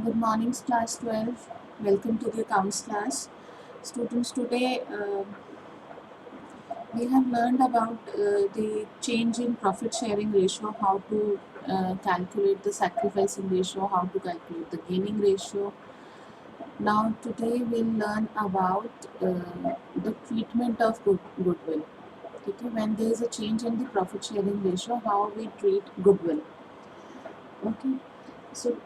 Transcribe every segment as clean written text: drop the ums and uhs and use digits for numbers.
Good morning, class 12. Welcome to the accounts class. Students, today we have learned about the change in profit sharing ratio, how to calculate the sacrificing ratio, how to calculate the gaining ratio. Now, today we'll learn about the treatment of goodwill. Okay, when there is a change in the profit sharing ratio, how we treat goodwill. Okay, so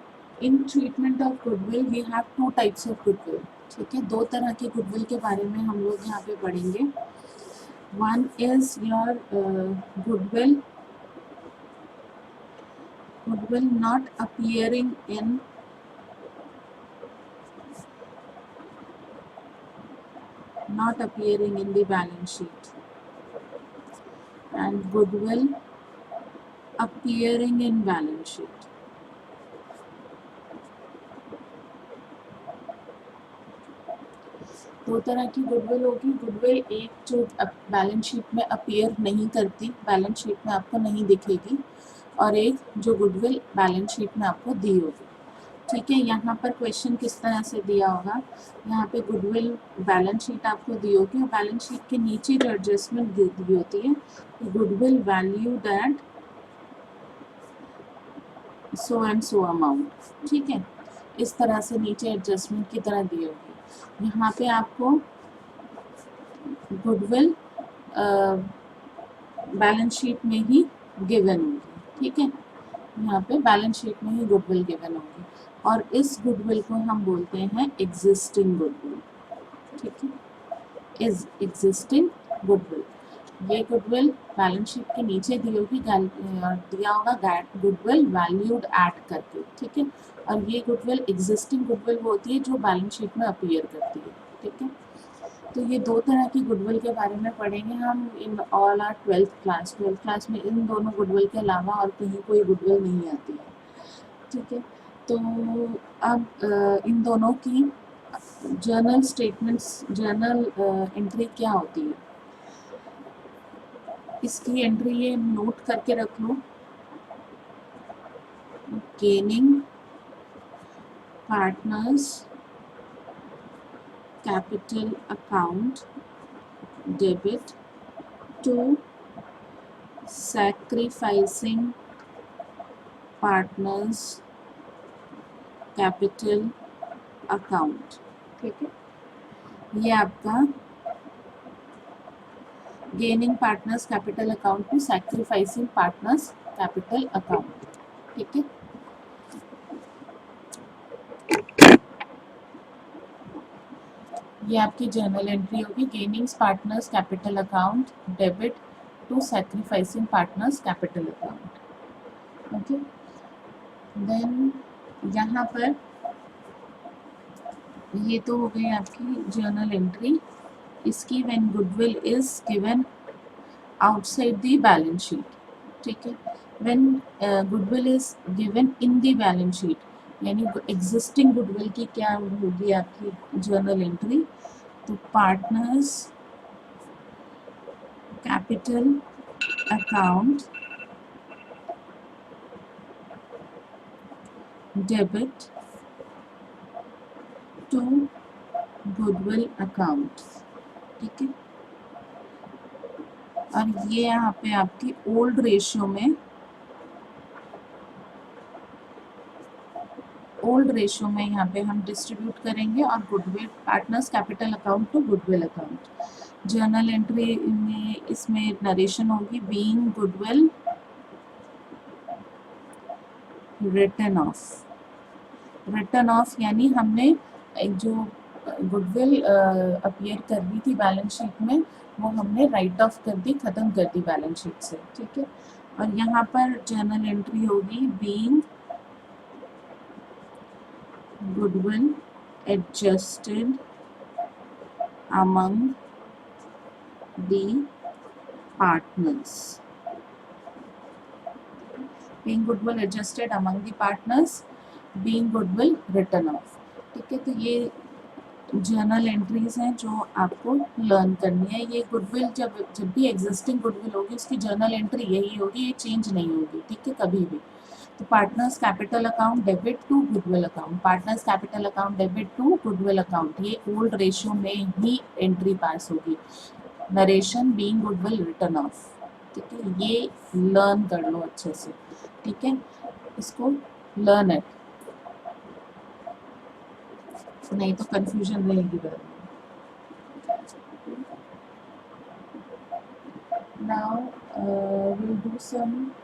in treatment of goodwill we have two types of goodwill. ठीक है, दो तरह के goodwill के बारे में हम लोग यहाँ पे पढ़ेंगे. One is your goodwill not appearing in the balance sheet and goodwill appearing in balance sheet. दो तरह की गुडविल होगी. गुडविल एक जो बैलेंस शीट में अपीयर नहीं करती, बैलेंस शीट में आपको नहीं दिखेगी, और एक जो गुडविल बैलेंस शीट में आपको दी होगी. ठीक है, यहाँ पर क्वेश्चन किस तरह से दिया होगा. यहाँ पे गुडविल बैलेंस शीट आपको दी होगी और बैलेंस शीट के नीचे जो एडजस्टमेंट दी होती है, goodwill value that so and so amount. ठीक है, इस तरह से नीचे एडजस्टमेंट की तरह दी होगी. यहाँ पे आपको गुडविल बैलेंस शीट में ही गिवन होगी. ठीक है, यहाँ पे बैलेंस शीट में ही गुडविल गिवन होगी और इस गुडविल को हम बोलते हैं एग्जिस्टिंग गुडविल. ठीक है, इज एग्जिस्टिंग गुडविल. ये गुडविल बैलेंस शीट के नीचे दी होगी, दिया होगा गुडविल वैल्यूड एट करके. ठीक है, और ये गुडविल एग्जिस्टिंग गुडविल होती है जो बैलेंस शीट में अपीयर करती है. ठीक है, तो ये दो तरह की गुडविल के बारे में पढ़ेंगे हम in all are 12th class में. इन दोनों गुडविल के अलावा और कहीं कोई गुडविल नहीं आती है. ठीक है, तो अब इन दोनों की जर्नल स्टेटमेंट्स, जर्नल एंट्री क्या होती है, इसकी एंट्री ये नोट करके रख लो. Gaining partners capital account debit to sacrificing partners capital account. ठीक है, ये आपका gaining partners capital account to sacrificing partners capital account. ठीक है, ये आपकी जर्नल एंट्री होगी. Gaining partners capital account debit to sacrificing partners capital account. Okay, then यहाँ पर ये तो हो गई आपकी जर्नल एंट्री. इसकी when goodwill is given outside the balance sheet. ठीक है, when goodwill is given in the balance sheet, यानी एग्जिस्टिंग गुडविल की क्या होगी आपकी जर्नल एंट्री. तो partners capital account debit to goodwill account. ठीक है, और ये यहाँ पे आपकी ओल्ड रेशियो में यहाँ पे हम डिस्ट्रीब्यूट करेंगे और goodwill partners capital account to goodwill account. Journal entry में इसमें नरेशन होगी बीइंग गुडविल रिटन ऑफ, यानी हमने एक जो गुडविल अपीयर कर रही थी बैलेंस शीट में, वो हमने राइट ऑफ कर दी, खत्म कर दी बैलेंस शीट से. ठीक है, और यहाँ पर जर्नल एंट्री होगी being goodwill adjusted among the partners. Being goodwill adjusted among the partners, being goodwill written off. ठीक है, तो ये जर्नल एंट्रीज हैं जो आपको लर्न करनी है. ये गुडविल जब भी एग्जिस्टिंग गुडविल होगी उसकी जर्नल एंट्री यही होगी, ये चेंज नहीं होगी. ठीक है, कभी भी. तो partners capital account debit to goodwill account, partners capital account debit to goodwill account, ये ओल्ड रेशियो में ही एंट्री पास होगी। Narration being goodwill written off, ठीक है, ये लर्न कर लो अच्छे से, ठीक है, इसको लर्न इट, नहीं तो कंफ्यूजन रहेगी बाद में। Now we'll do some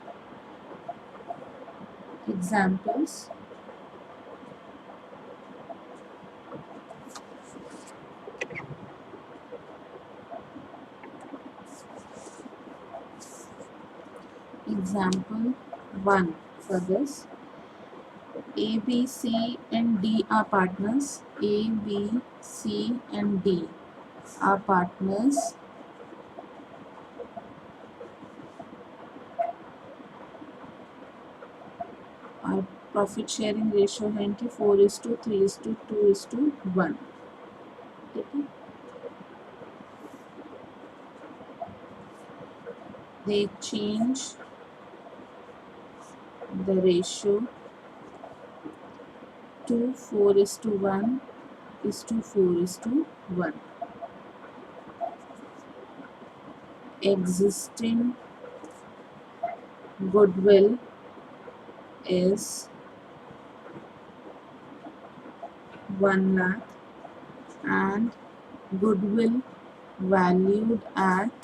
examples. Example 1 for this. A, B, C and D are partners. A, B, C and D are partners. Our profit sharing ratio है इनकी 4:3:2:1, ठीक है। They change the ratio to 4:1:4:1. Existing goodwill is 1 lakh and goodwill valued at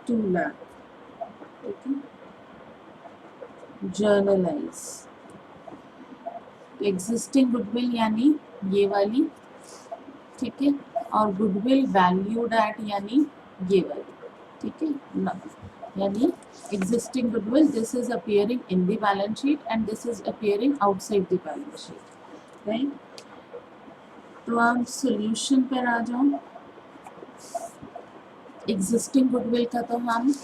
2 lakh, ठीक है। Generalized existing goodwill यानी ये वाली, ठीक है, और गुडविल वैल्यूड एट यानी ये वाली, ठीक है ना, यानी existing goodwill this is appearing in the balance sheet and this is appearing outside the balance sheet, right. तो आप सॉल्यूशन पर आ जाओ। एग्जिस्टिंग गुडविल का तो हम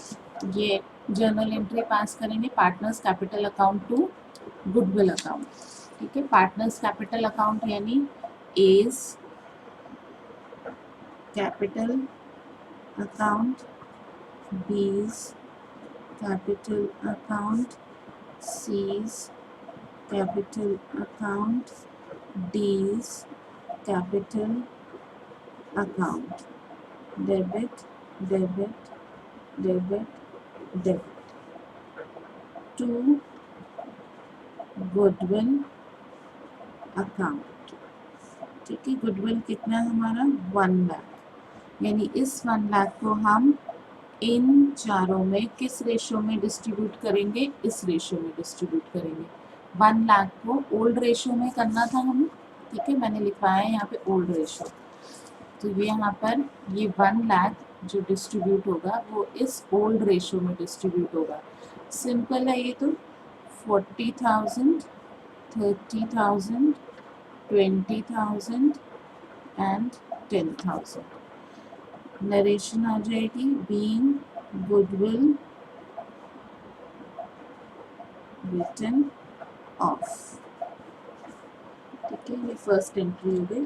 ये जर्नल एंट्री पास करेंगे, partners capital account to goodwill account, ठीक है। पार्टनर्स कैपिटल अकाउंट यानी A's capital account, B's capital account, C's capital account, D's capital account, debit debit debit debit to goodwill account, ठीक है। Goodwill कितना है हमारा 1 लाख, यानी इस 1 लाख को हम इन चारों में किस रेशो में डिस्ट्रीब्यूट करेंगे, इस रेशो में डिस्ट्रीब्यूट करेंगे। 1 लाख को ओल्ड रेशो में करना था हमें, ठीक है, मैंने लिखवाया है यहाँ पे ओल्ड रेशो, तो ये यहाँ पर ये 1 लाख जो डिस्ट्रीब्यूट होगा वो इस ओल्ड रेशो में डिस्ट्रीब्यूट होगा। सिंपल है ये तो, 40,000, 30,000, 20,000 एंड 10,000। नरेशन आ जाएगी बीइंग गुडविल रिटन ऑफ, ठीक है, ये फर्स्ट एंट्री हो गई।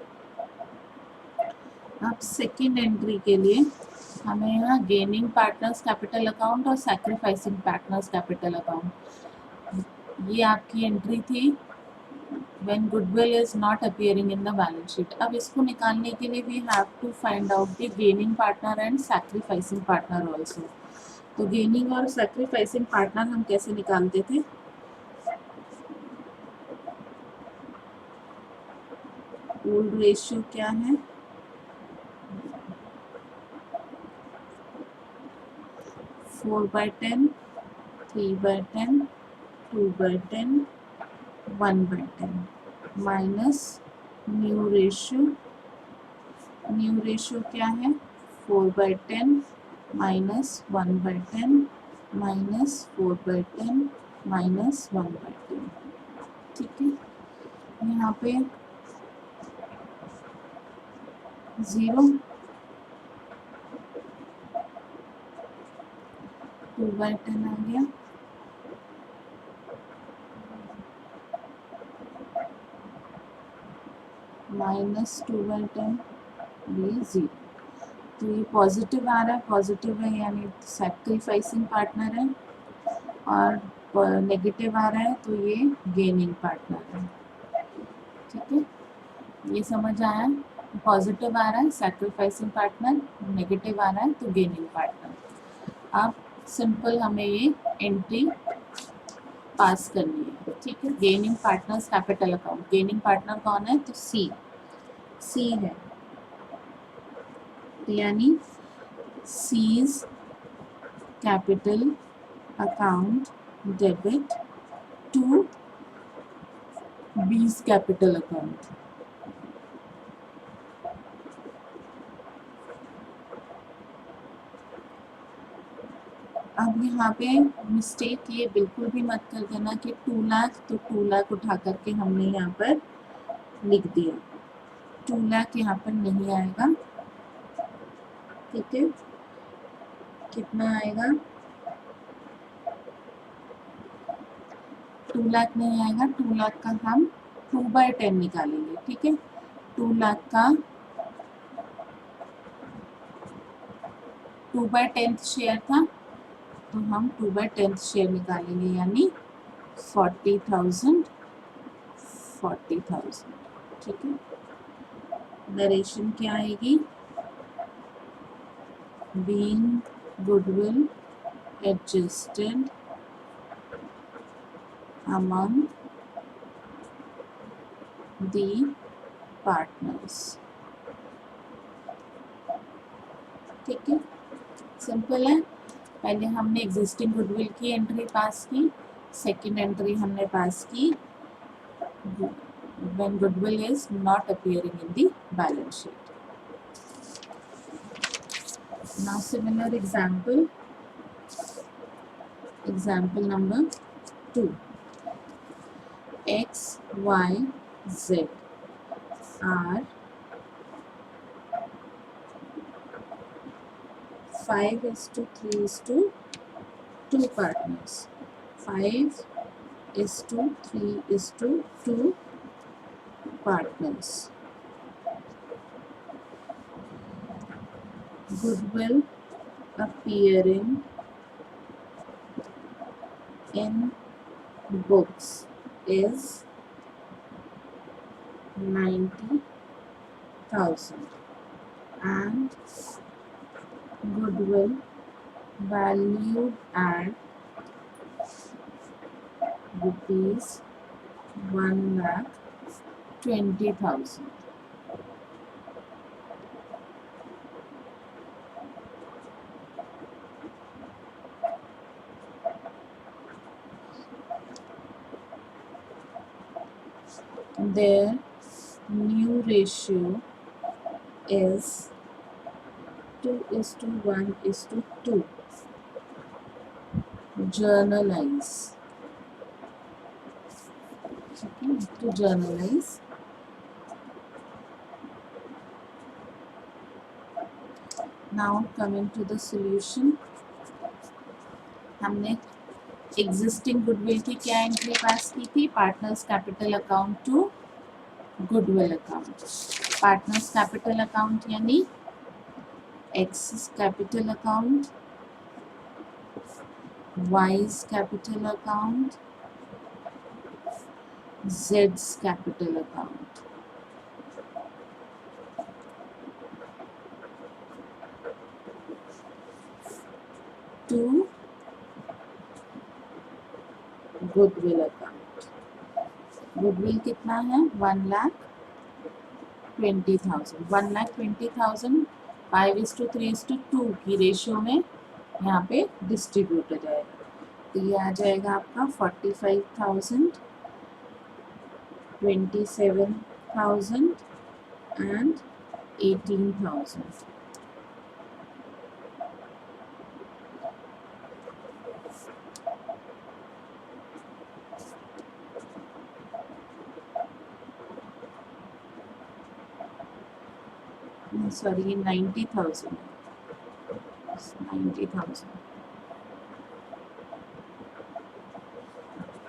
अब सेकेंड एंट्री के लिए हमें यहाँ गेनिंग पार्टनर्स कैपिटल अकाउंट और सैक्रिफाइसिंग पार्टनर्स कैपिटल अकाउंट, ये आपकी एंट्री थी when goodwill is not appearing in the balance sheet। अब इसको निकालने के लिए we have to find out the gaining partner and sacrificing partner also। तो gaining और sacrificing partner हम कैसे निकालते थे, ओल्ड रेशियो क्या है, 4/10, 3/10, 2/10, 1/10 माइनस न्यू रेशियो क्या है 4/10 माइनस 1/10 माइनस 4/10 माइनस 1/10, ठीक है। यहाँ पे 0, 2/10 आ गया, माइनस 2/10 ये 0। तो ये पॉजिटिव आ रहा है, पॉजिटिव है यानी सैक्रिफाइसिंग पार्टनर है, और नेगेटिव आ रहा है तो ये गेनिंग पार्टनर है। ठीक है, ये समझ आया? पॉजिटिव आ रहा है सैक्रिफाइसिंग पार्टनर, नेगेटिव आ रहा है तो गेनिंग पार्टनर। अब सिंपल हमें ये एंट्री पास करनी है। ठीक है, gaining partners capital account, gaining partner कौन है? तो सी है, यानी C's capital account debit to B's capital account. अब यहाँ पे मिस्टेक ये बिल्कुल भी मत कर देना कि 2 लाख, तो 2 लाख उठा करके हमने यहाँ पर लिख दिया। 2 लाख यहाँ पर नहीं आएगा। ठीक है, कितना आएगा? 2 लाख नहीं आएगा। 2 लाख का हम 2/10 निकालेंगे। ठीक है, 2 लाख का 2/10 शेयर था, तो हम 2/10 शेयर निकालेंगे, यानी 40,000। ठीक है, नरेशन क्या आएगी? Being goodwill adjusted among the partners। ठीक है, सिंपल है। पहले हमने एग्जिस्टिंग गुडविल की एंट्री पास की, सेकंड एंट्री हमने पास की when goodwill is not appearing in the balance sheet। Now similar example number 2, X, Y, Z are 5:3:2 partners। 5:3:2 partners। Goodwill appearing in books is 90,000 and goodwill valued at rupees 1,20,000। Their new ratio is 2:1:2. Journalize। Okay, to journalize। Now coming to the solution, हमने existing goodwill की क्या entry pass की थी? Partners capital account to goodwill account. Partners capital account यानी X capital account, Y's capital account, जेड्स capital account. To goodwill account. Goodwill कितना है? 1,20,000। 1,20,000 5:3:2 की रेशियो में यहाँ पे डिस्ट्रीब्यूट हो जाएगा, तो ये आ जाएगा आपका 45,000, 27,000 एंड 18,000। सॉरी, ये 90,000 है।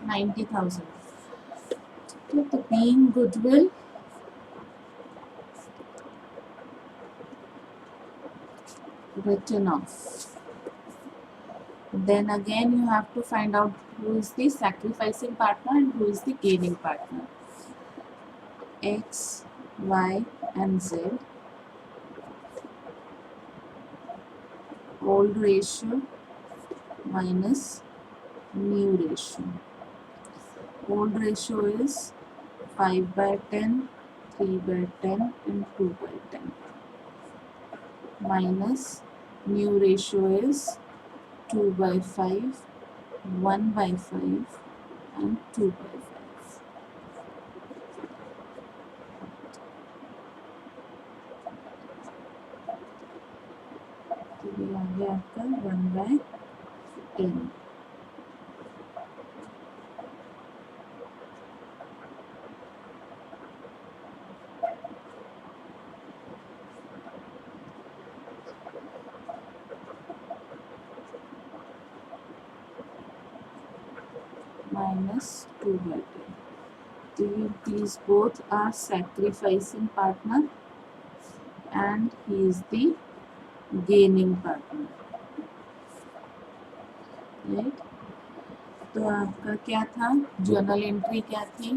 90,000। तो being goodwill written off. Then again you have to find out who is the sacrificing partner and who is the gaining partner. X, Y and Z. Old ratio minus new ratio. Old ratio is 5/10, 3/10 and 2/10 minus new ratio is 2/5, 1/5 and 2/5. तो ये आ गया आपका 1/10. minus 2/10. These both are sacrificing partner and he is the gaining partner, right? तो आपका क्या था, journal entry क्या थी,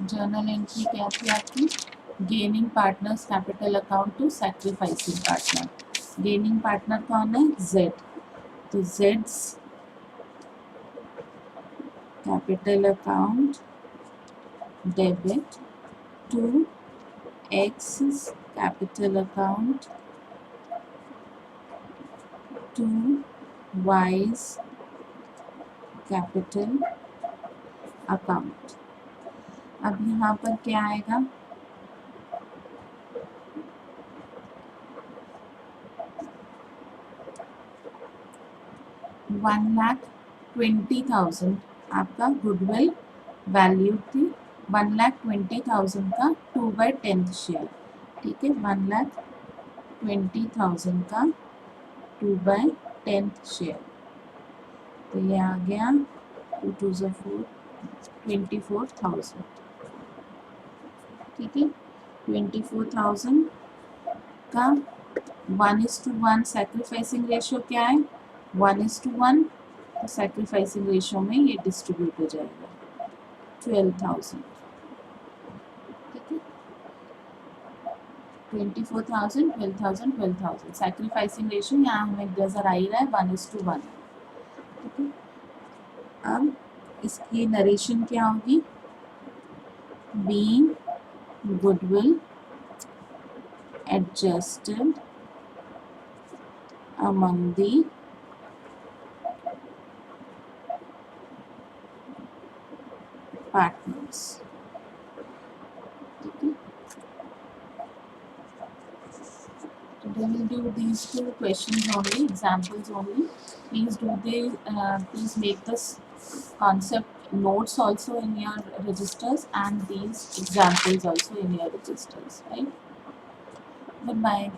जर्नल एंट्री क्या थी आपकी, gaining partners capital account to sacrificing partner. Gaining partner कौन है, Z. तो Z's capital account debit to X's capital account to Y's capital account. अब यहाँ पर क्या आएगा, $1,20,000 आपका गुडविल वैल्यू थी. 1,20,000 का 2/10 शेयर, ठीक है. 1,20,000 का 2/10 शेयर. तो ये आ गया 2 2 4 24,000, ठीक है. 24,000 का 1:1 सैक्रिफाइसिंग रेशियो क्या है, 1:1. तो सैक्रिफाइसिंग रेशियो में ये डिस्ट्रीब्यूट हो जाएगा 12,000, ठीक है. 24,000, 12,000, 12,000. सैक्रिफाइसिंग रेशियो यहाँ हमें नजर आ ही रहा है 1:1, ठीक है. अब इसकी नरेशन क्या होगी, being goodwill adjusted among the partners. Okay. Today we'll do these two questions only, examples only. Please make this concept notes also in your registers and these examples also in your registers, right? Goodbye.